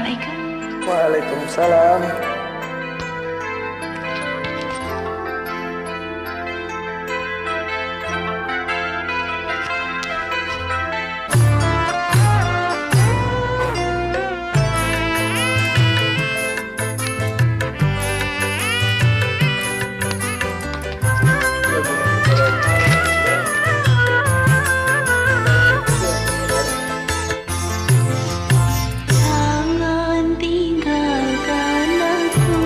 Assalamualaikum. Waalaikumsalam. Jangan tinggalkan aku,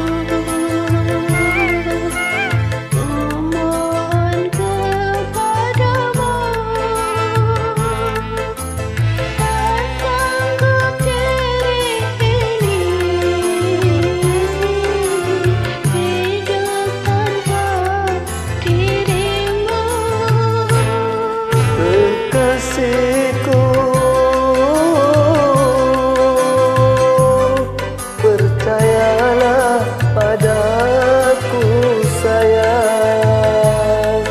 kumohon kepadamu. Tak sanggup diri ini hidup tanpa dirimu. Kekasihku, percayalah padaku sayang.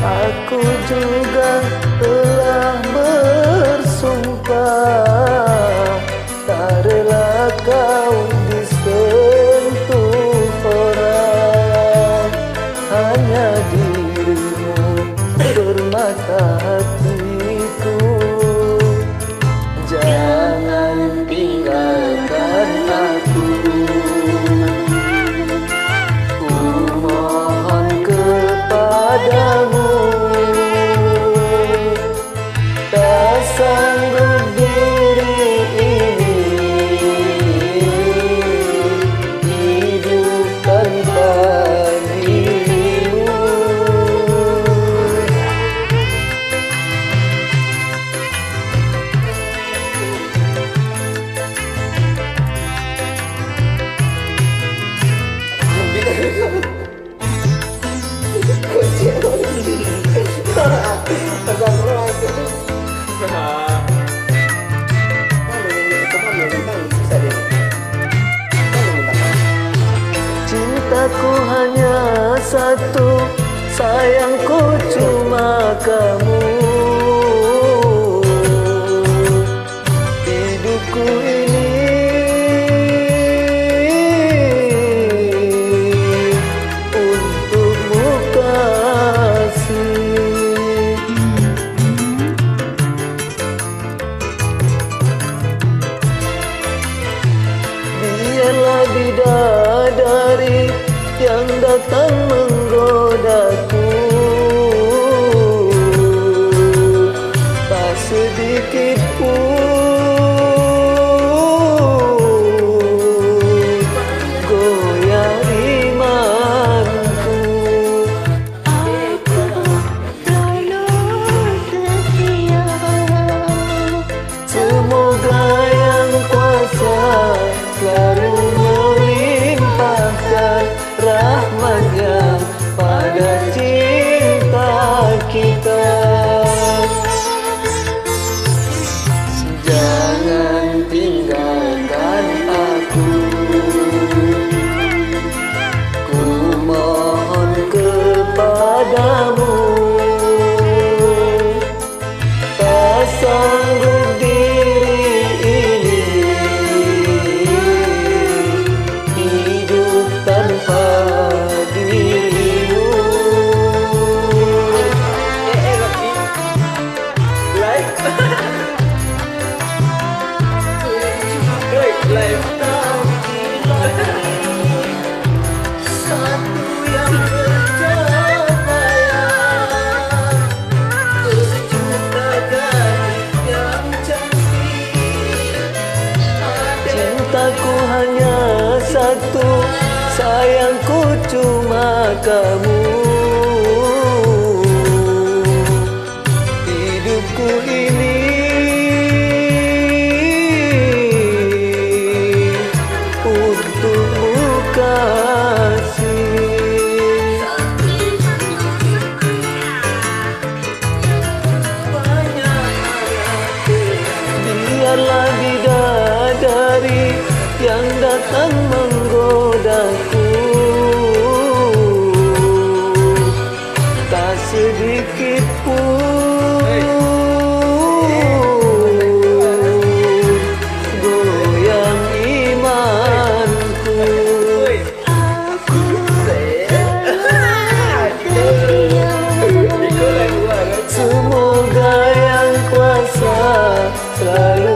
Aku juga telah bersumpah, tak rela kau disentuh orang. Hanya dirimu permata hatiku. Jangan tinggalkan aku, ku mohon kepadamu. Tak sanggup diri ini hidup tanpa dirimu. Cintaku hanya satu, sayangku cuma kamu. Hidupku ini untukmu kasih. Biarlah bidadari yang datang menggodaku, tak sedikit pun goyah imanku. Aku selalu setia. Semoga yang kuasa selalu melimpahkan rahmatnya pada cinta kita. Jangan tinggalkan aku, ku mohon kepadamu. Tak sanggup diri ini hidup tanpa dirimu. Satu yang bercahaya, sejuta gadis yang cantik. Cintaku hanya satu, sayangku cuma kamu. Hidupku ini untukmu kasih. Biarlah bidadari yang datang menggodaku, tak sedikit pun selalu